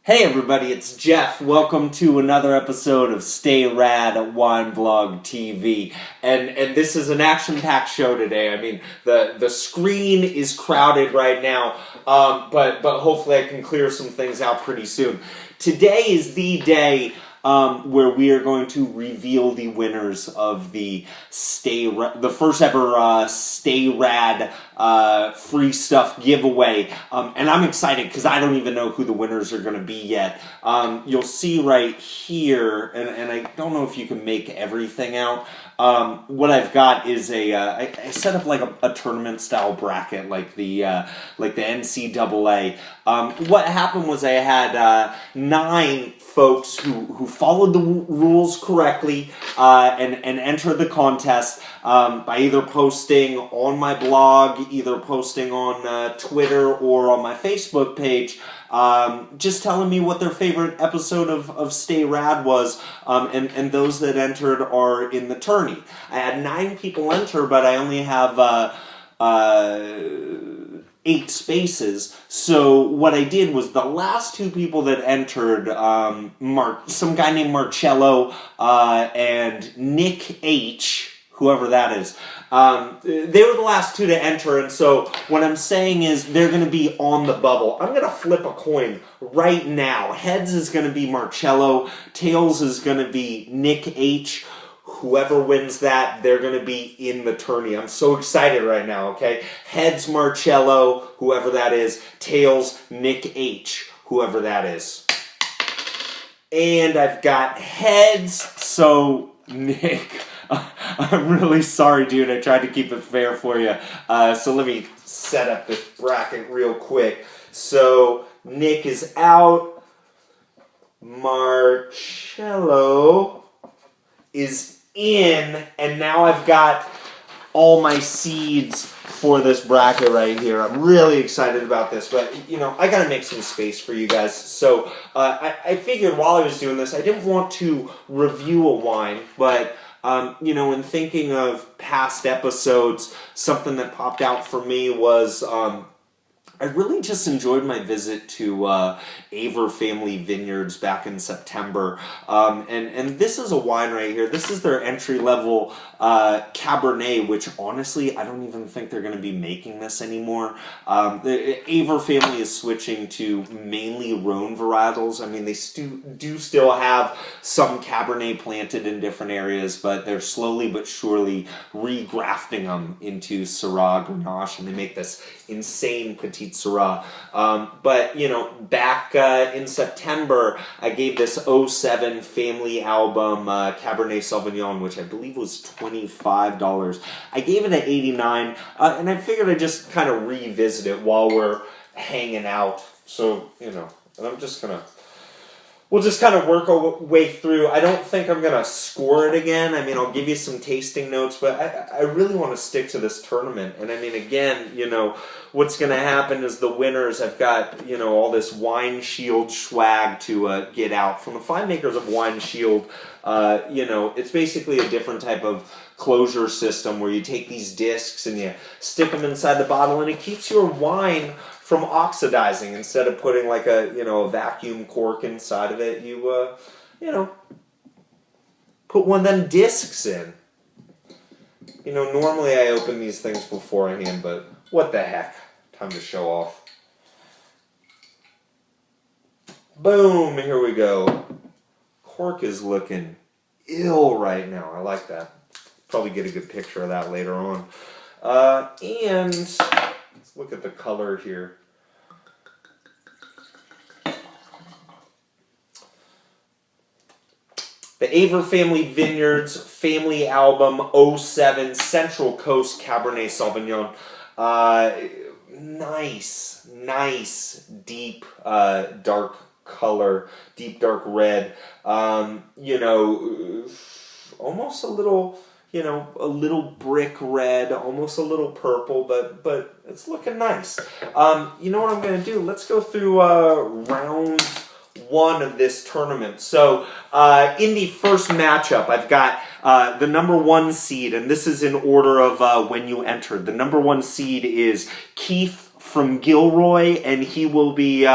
Hey everybody, it's Jeff. Welcome to another episode of Stay Rad Wine Blog TV. And this is an action-packed show today. I mean, the screen is crowded right now, but hopefully I can clear some things out pretty soon. Today is the day where we are going to reveal the winners of the first ever Stay Rad free stuff giveaway. And I'm excited because I don't even know who the winners are going to be yet. You'll see right here, and I don't know if you can make everything out. What I've got is I set up like a tournament style bracket, like the NCAA. What happened was I had 9 folks who followed the rules correctly and entered the contest by either posting on my blog, either posting on Twitter or on my Facebook page, just telling me what their favorite episode of Stay Rad was, and those that entered are in the tourney. I had 9 people enter, but I only have 8 spaces. So what I did was the last 2 people that entered, some guy named Marcello and Nick H., whoever that is, they were the last 2 to enter, and so what I'm saying is they're going to be on the bubble. I'm going to flip a coin right now. Heads is going to be Marcello, tails is going to be Nick H. Whoever wins that, they're going to be in the tourney. I'm so excited right now, okay? Heads, Marcello, whoever that is. Tails, Nick H., whoever that is. And I've got heads, so Nick, I'm really sorry, dude. I tried to keep it fair for you. So let me set up this bracket real quick. So Nick is out. Marcello is in, and now I've got all my seeds for this bracket right here. I'm really excited about this, but I gotta make some space for you guys. So I figured while I was doing this, I didn't want to review a wine, but in thinking of past episodes, something that popped out for me was I really just enjoyed my visit to Aver Family Vineyards back in September. And this is a wine right here. This is their entry-level Cabernet, which honestly, I don't even think they're going to be making this anymore. The Aver Family is switching to mainly Rhone varietals. I mean, they do still have some Cabernet planted in different areas, but they're slowly but surely regrafting them into Syrah Grenache, and they make this insane Petite Syrah. But back in September, I gave this 07 family album Cabernet Sauvignon, which I believe was $25. I gave it an 89, and I figured I'd just kind of revisit it while we're hanging out. So, and we'll just kind of work our way through. I don't think I'm going to score it again. I mean, I'll give you some tasting notes, but I really want to stick to this tournament. And I mean, again, what's going to happen is the winners, I've got, all this Wine Shield swag to get out. From the fine makers of Wine Shield, it's basically a different type of closure system where you take these discs and you stick them inside the bottle, and it keeps your wine from oxidizing. Instead of putting like a vacuum cork inside of it, you put one of them discs in. Normally I open these things beforehand, but what the heck? Time to show off. Boom, here we go. Cork is looking ill right now. I like that. Probably get a good picture of that later on. And let's look at the color here. The Aver Family Vineyards Family Album 07 Central Coast Cabernet Sauvignon. Nice, deep, dark color, deep, dark red. Almost a little, a little brick red, almost a little purple, but it's looking nice. You know what I'm going to do? Let's go through round 1 of this tournament. So in the first matchup, I've got the number 1 seed, and this is in order of when you entered. The number 1 seed is Keith from Gilroy, and he will be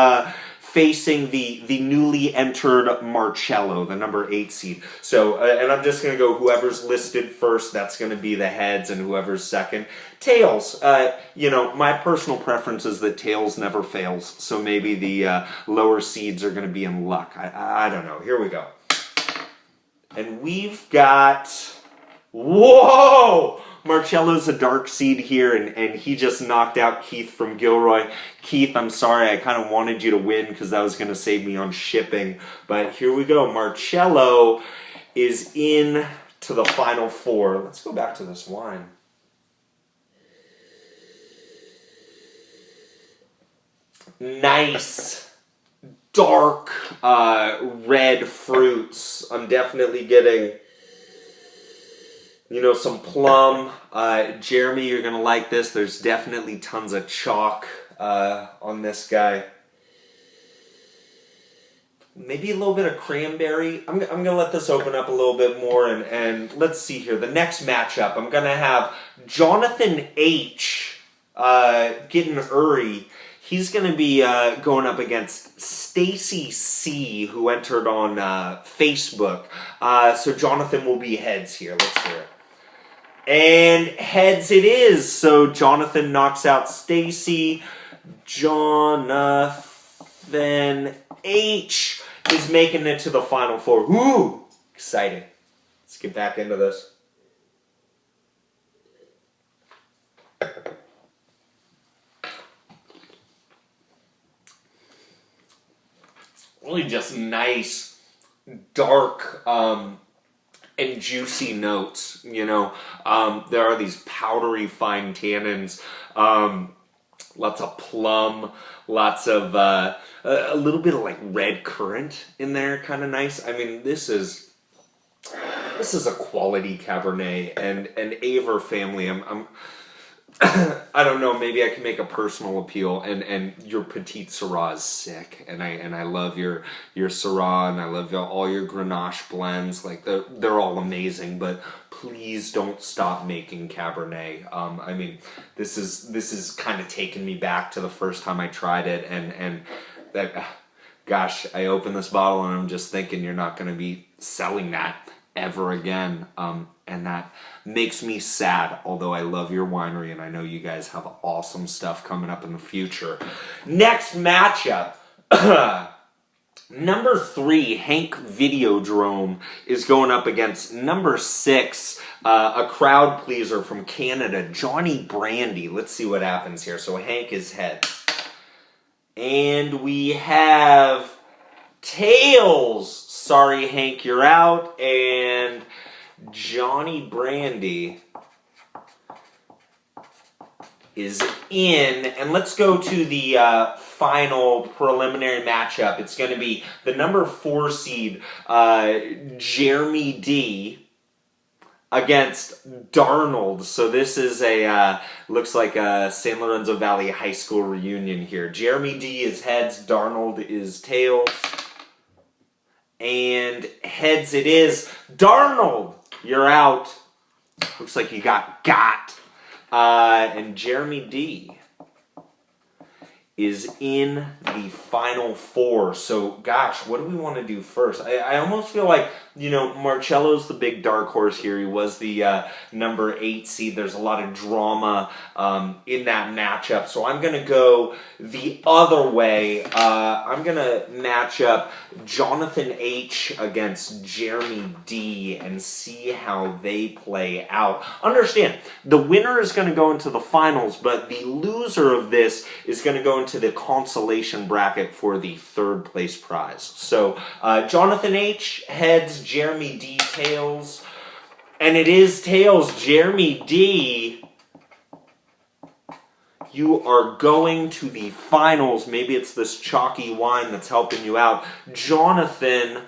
facing the newly entered Marcello, the number 8 seed. So, and I'm just going to go whoever's listed first, that's going to be the heads, and whoever's second, tails. My personal preference is that tails never fails, so maybe the lower seeds are going to be in luck. I don't know. Here we go. And we've got... Whoa! Marcello's a dark seed here, and he just knocked out Keith from Gilroy. Keith, I'm sorry, I kind of wanted you to win because that was going to save me on shipping. But here we go. Marcello is in to the final 4. Let's go back to this wine. Nice, dark red fruits. I'm definitely getting... some plum. Jeremy, you're going to like this. There's definitely tons of chalk on this guy. Maybe a little bit of cranberry. I'm going to let this open up a little bit more, and let's see here. The next matchup, I'm going to have Jonathan H. getting Uri. He's going to be going up against Stacy C., who entered on Facebook. So Jonathan will be heads here. Let's hear it. And heads it is. So Jonathan knocks out Stacy. Jonathan H. is making it to the final 4. Woo! Exciting. Let's get back into this. Really just nice, dark, and juicy notes, there are these powdery fine tannins, lots of plum, lots of, a little bit of like red currant in there, kind of nice. I mean, this is a quality Cabernet, and Aver family, I don't know, maybe I can make a personal appeal, and your Petit Syrah is sick, and I love your Syrah, and I love all your Grenache blends, like they're all amazing, but please don't stop making Cabernet. I mean, this is kind of taking me back to the first time I tried it, and that, gosh, I opened this bottle and I'm just thinking you're not going to be selling that ever again, and that makes me sad, although I love your winery and I know you guys have awesome stuff coming up in the future. Next matchup, number 3, Hank Videodrome, is going up against number 6, a crowd pleaser from Canada, Johnny Brandy. Let's see what happens here. So Hank is heads. And we have tails. Sorry, Hank, you're out. And Johnny Brandy is in. And let's go to the final preliminary matchup. It's going to be the number 4 seed, Jeremy D, against Darnold. So this is looks like a San Lorenzo Valley High School reunion here. Jeremy D is heads, Darnold is tails. And heads it is. Darnold, you're out. Looks like you got. And Jeremy D is in the final 4. So, gosh, what do we want to do first? I almost feel like, Marcello's the big dark horse here. He was the number 8 seed. There's a lot of drama in that matchup. So I'm going to go the other way. I'm going to match up Jonathan H. against Jeremy D. and see how they play out. Understand, the winner is going to go into the finals, but the loser of this is going to go into the consolation bracket for the 3rd place prize. So Jonathan H. heads, Jeremy D. tails, and it is tails. Jeremy D., you are going to the finals. Maybe it's this chalky wine that's helping you out. Jonathan,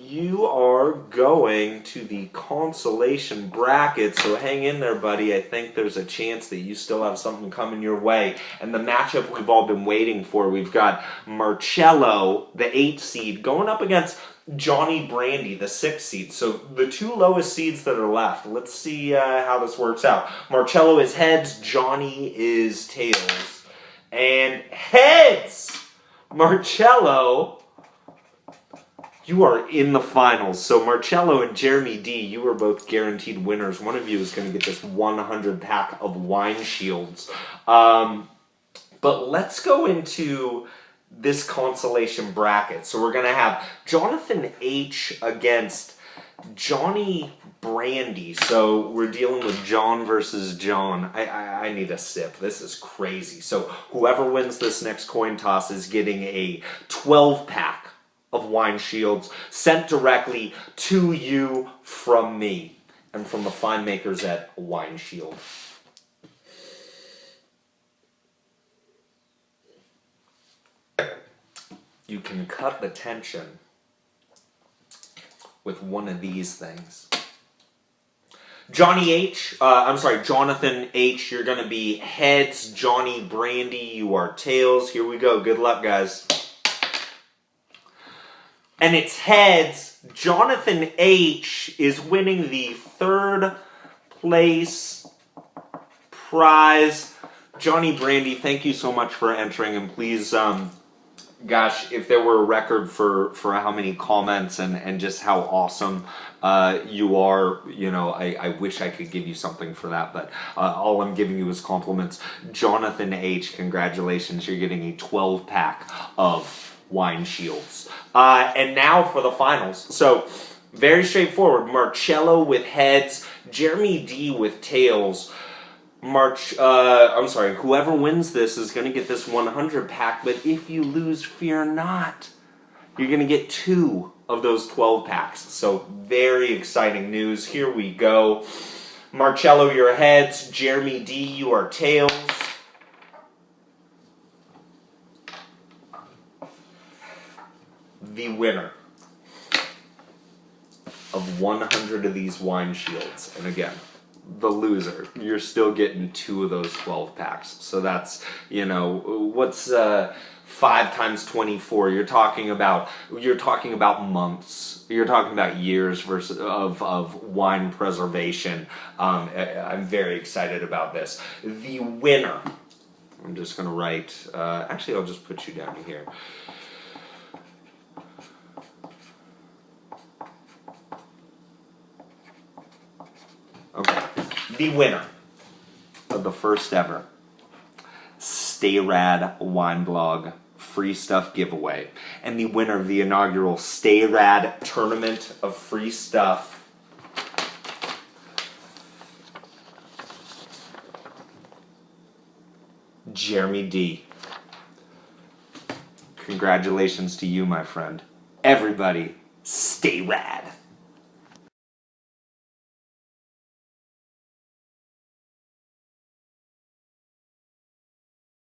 you are going to the consolation bracket, so hang in there, buddy. I think there's a chance that you still have something coming your way. And the matchup we've all been waiting for, we've got Marcello, the 8th seed, going up against Johnny Brandy, the 6th seed. So the 2 lowest seeds that are left. Let's see how this works out. Marcello is heads, Johnny is tails. And heads! Marcello, you are in the finals. So Marcello and Jeremy D, you are both guaranteed winners. One of you is going to get this 100 pack of Wine Shields. But let's go into this consolation bracket. So we're going to have Jonathan H against Johnny Brandy. So we're dealing with John versus John. I need a sip. This is crazy. So whoever wins this next coin toss is getting a 12-pack of Wine Shields sent directly to you from me and from the fine makers at Wine Shield. You can cut the tension with one of these things. Jonathan H, you're going to be heads. Johnny Brandy, you are tails. Here we go. Good luck, guys. And it's heads. Jonathan H is winning the 3rd place prize. Johnny Brandy, thank you so much for entering, and please, gosh, if there were a record for how many comments and just how awesome you are, I wish I could give you something for that, but all I'm giving you is compliments. Jonathan H, congratulations, you're getting a 12-pack of Wine Shields. And now for the finals. So, very straightforward. Marcello with heads, Jeremy D with tails. Whoever wins this is going to get this 100 pack, but if you lose, fear not. You're going to get 2 of those 12 packs. So, very exciting news. Here we go. Marcello, your heads. Jeremy D, you are tails. The winner of 100 of these Wine Shields, and again, the loser, you're still getting 2 of those 12 packs. So that's, what's 5 times 24? You're talking about months. You're talking about years of wine preservation. I'm very excited about this. The winner, I'm just going to write, actually I'll just put you down here. Okay, the winner of the first ever Stay Rad Wine Blog free stuff giveaway, and the winner of the inaugural Stay Rad Tournament of Free Stuff, Jeremy D. Congratulations to you, my friend. Everybody, stay rad.